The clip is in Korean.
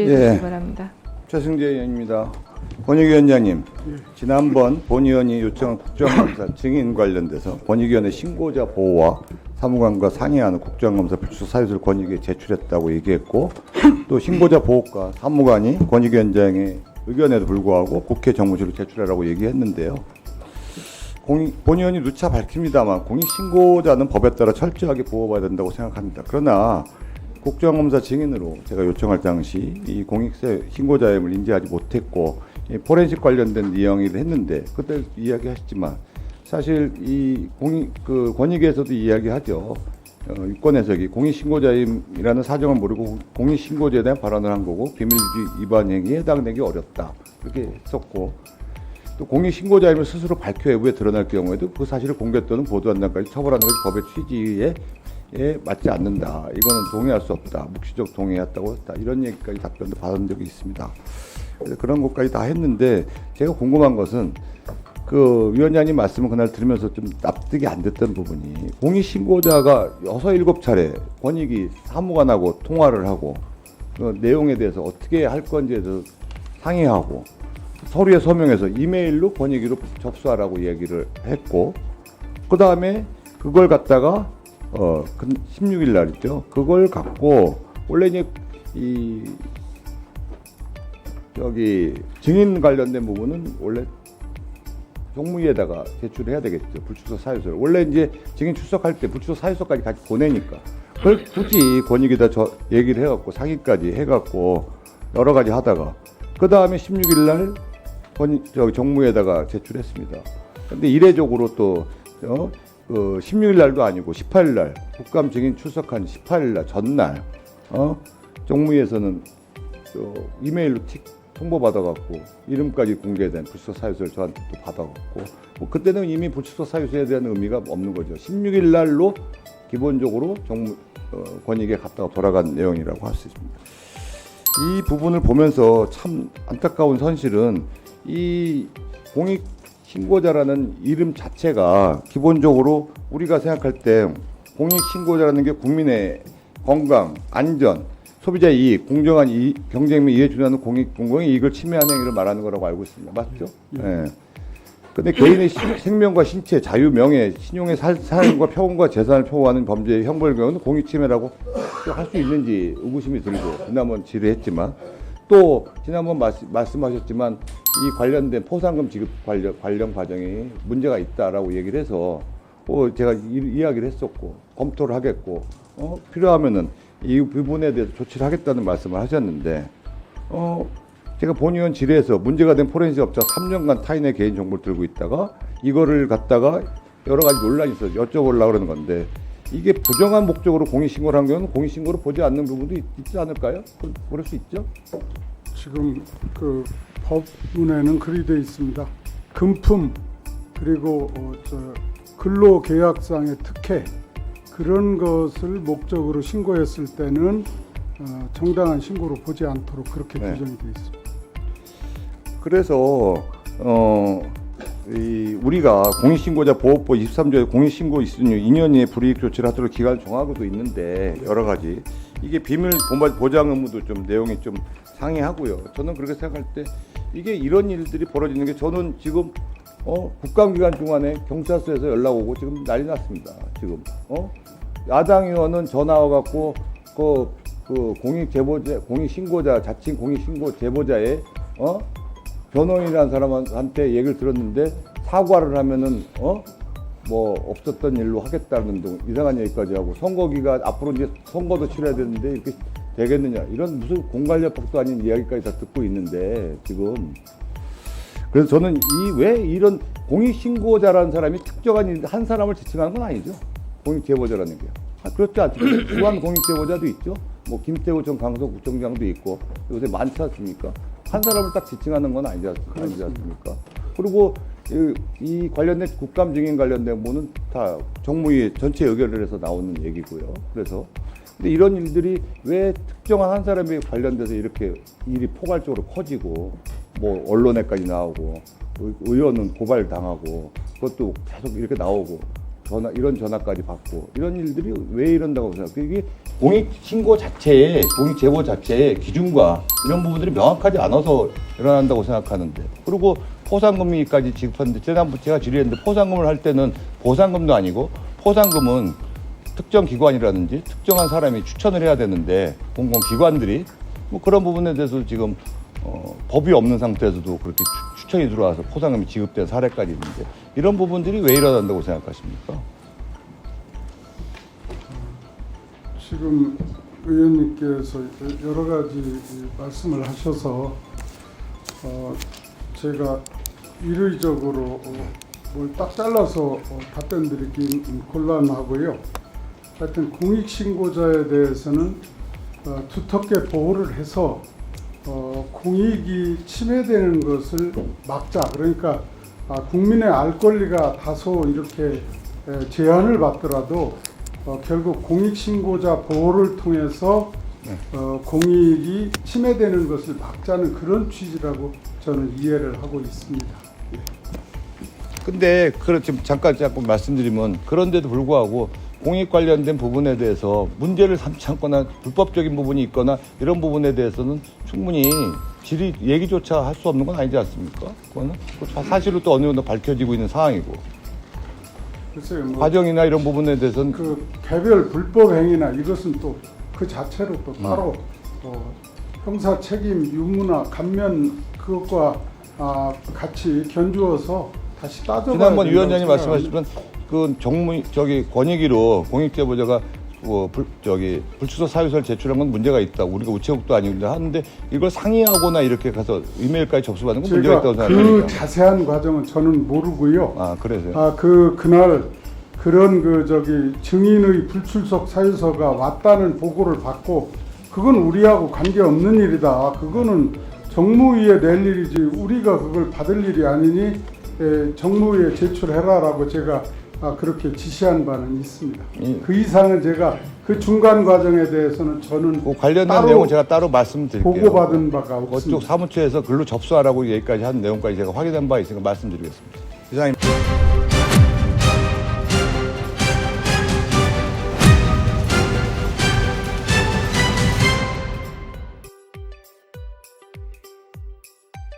주시기 바랍니다. 최승재 의원입니다. 권익위원장님, 지난번 본 의원이 요청한 국정감사 증인 관련돼서 권익위원회 신고자 보호와 사무관과 상의하는 국정감사 불출석 사유서를 권익위에 제출했다고 얘기했고, 또 신고자 보호과 사무관이 권익위원장의 의견에도 불구하고 국회 정무실로 제출하라고 얘기했는데요. 본 의원이 누차 밝힙니다만 공익신고자는 법에 따라 철저하게 보호받아야 된다고 생각합니다. 그러나 국정감사 증인으로 제가 요청할 당시 이 공익신고자임을 인지하지 못했고 포렌식 관련된 내용을 했는데 그때 이야기하셨지만 사실 이 권익위에서도 이야기하죠. 유권 해석이 공익신고자임이라는 사정을 모르고 공익신고자에 대한 발언을 한 거고 비밀주의 위반 행위에 해당되기 어렵다 그렇게 했었고, 또 공익신고자임을 스스로 밝혀 외부에 드러날 경우에도 그 사실을 공개 또는 보도한 데까지 처벌하는 것이 법의 취지에 맞지 않는다. 이거는 동의할 수 없다. 묵시적 동의했다고 했다. 이런 얘기까지 답변도 받은 적이 있습니다. 그래서 그런 것까지 다 했는데 제가 궁금한 것은 그 위원장님 말씀을 그날 들으면서 좀 납득이 안 됐던 부분이, 공익신고자가 6, 7차례 권익위 사무관하고 통화를 하고 그 내용에 대해서 어떻게 할 건지에 대해서 상의하고 서류에 서명해서 이메일로 권익위로 접수하라고 얘기를 했고, 그 다음에 그걸 갖다가 16일 날 있죠. 그걸 갖고 원래 이제 증인 관련된 부분은 원래 종무위에다가 제출해야 되겠죠. 불출석 사유서를. 원래 이제 증인 출석할 때 불출석 사유서까지 같이 보내니까 그걸 굳이 권익위에다 얘기를 해갖고 상의까지 해갖고 여러 가지 하다가 그 다음에 16일 날 정무위에다가 제출했습니다. 근데 이례적으로 또 16일 날도 아니고 18일 날 국감 증인 출석한 18일 날 전날 정무위에서는 이메일로 통보 받아갖고 이름까지 공개된 불출석 사유서를 저한테 또 받아갖고 뭐 그때는 이미 불출석 사유서에 대한 의미가 없는 거죠. 16일 날로 기본적으로 권익위에 갔다가 돌아간 내용이라고 할 수 있습니다. 이 부분을 보면서 참 안타까운 현실은 이 공익신고자라는 이름 자체가 기본적으로 우리가 생각할 때 공익신고자라는 게 국민의 건강, 안전, 소비자 이익, 공정한 경쟁 및 이해 준하는 공공의 이익을 침해하는 행위를 말하는 거라고 알고 있습니다. 맞죠? 네. 근데 개인의 생명과 신체, 자유, 명예, 신용의 삶과 평온과 재산을 표호하는 범죄의 형벌 경우는 공익침해라고 할 수 있는지 의구심이 들고, 지난번 질의했지만 또 지난번 말씀하셨지만 이 관련된 포상금 지급 관련 과정이 문제가 있다라고 얘기를 해서 제가 이야기를 했었고 검토를 하겠고 필요하면은 이 부분에 대해서 조치를 하겠다는 말씀을 하셨는데 제가 본 의원 질의에서 문제가 된 포렌식 업자 3년간 타인의 개인 정보를 들고 있다가 이거를 갖다가 여러 가지 논란이 있어서 여쭤보려고 그러는 건데, 이게 부정한 목적으로 공익신고를 한 경우는 공익신고를 보지 않는 부분도 있지 않을까요? 그럴 수 있죠? 지금 그 법문에는 그리 되어 있습니다. 금품 그리고 근로계약상의 특혜 그런 것을 목적으로 신고했을 때는 정당한 신고로 보지 않도록 그렇게 규정이 되어 있습니다. 그래서 우리가 공익신고자 보호법 23조에 공익신고 있으니 2년 이내 불이익 조치를 하도록 기간을 정하고도 있는데 여러 가지 이게 비밀 보장 의무도 좀 내용이 좀 상이하고요. 저는 그렇게 생각할 때 이게 이런 일들이 벌어지는 게 저는 지금 국감기간 동안에 경찰서에서 연락 오고 지금 난리 났습니다. 지금 야당 의원은 전화 와갖고 그 공익신고자 자칭 공익신고 제보자의 변호인이라는 사람한테 얘기를 들었는데 사과를 하면은 뭐 없었던 일로 하겠다는 등 이상한 얘기까지 하고 선거기간 앞으로 이제 선거도 치러야 되는데 이렇게 되겠느냐 이런 무슨 공관료법도 아닌 이야기까지 다 듣고 있는데 지금 그래서 저는 왜 이런 공익신고자라는 사람이 특정한 한 사람을 지칭하는 건 아니죠. 공익제보자라는 게 그렇지 않습니까? 주한 공익제보자도 있죠. 뭐 김태우 전 강서구청장도 있고 요새 많지 않습니까? 한 사람을 딱 지칭하는 건 아니지 않습니까? 그리고 이 관련된 국감 증인 관련된 부분은 다 정무위 전체 의결을 해서 나오는 얘기고요. 그래서 근데 이런 일들이 왜 특정한 한 사람에 관련돼서 이렇게 일이 포괄적으로 커지고 뭐 언론에까지 나오고 의원은 고발당하고 그것도 계속 이렇게 나오고 전화 이런 전화까지 받고 이런 일들이 왜 이런다고 생각해요? 이게 공익 신고 자체의 공익 제보 자체의 기준과 이런 부분들이 명확하지 않아서 일어난다고 생각하는데 그리고 포상금리까지 지급하는데 지난번 제가 질의했는데 포상금을 할 때는 보상금도 아니고 포상금은 특정 기관이라든지 특정한 사람이 추천을 해야 되는데 공공기관들이 뭐 그런 부분에 대해서 지금 법이 없는 상태에서도 그렇게 추천이 들어와서 포상금이 지급된 사례까지 있는데 이런 부분들이 왜 일어난다고 생각하십니까? 지금 의원님께서 여러 가지 말씀을 하셔서 제가 일의적으로 뭘 딱 잘라서 답변드리긴 곤란하고요. 하여튼 공익신고자에 대해서는 두텁게 보호를 해서 공익이 침해되는 것을 막자. 그러니까 국민의 알 권리가 다소 이렇게 제한을 받더라도 결국 공익신고자 보호를 통해서 공익이 침해되는 것을 막자는 그런 취지라고 저는 이해를 하고 있습니다. 근데 지금 잠깐 말씀드리면 그런데도 불구하고 공익 관련된 부분에 대해서 문제를 삼지 않거나 불법적인 부분이 있거나 이런 부분에 대해서는 충분히 질의 얘기조차 할 수 없는 건 아니지 않습니까? 그거는 사실로 또 어느 정도 밝혀지고 있는 상황이고 글쎄요, 뭐 과정이나 이런 부분에 대해서는 그 개별 불법 행위나 이것은 또 그 자체로 또 따로 형사 책임 유무나 감면 그것과 같이 견주어서 다시 따져봐야 지난번 된다고 위원장님 생각합니다. 말씀하셨던 그 권익위로 공익제보자가 불출소 사유서를 제출한 건 문제가 있다. 우리가 우체국도 아니고 하는데 이걸 상의하거나 이렇게 가서 이메일까지 접수받는 건 문제가 있다고 제가 생각합니다. 그 자세한 과정은 저는 모르고요. 그래서요? 그날 그런 증인의 불출석 사유서가 왔다는 보고를 받고 그건 우리하고 관계 없는 일이다. 그거는 정무위에 낼 일이지 우리가 그걸 받을 일이 아니니 정무위에 제출해라라고 제가 그렇게 지시한 바는 있습니다. 그 이상은 제가 그 중간 과정에 대해서는 저는 그 관련된 내용은 제가 따로 말씀드릴게요. 보고받은 바가 없습니다. 그쪽 사무처에서 글로 접수하라고 얘기까지 한 내용까지 제가 확인한 바 있으니까 말씀드리겠습니다.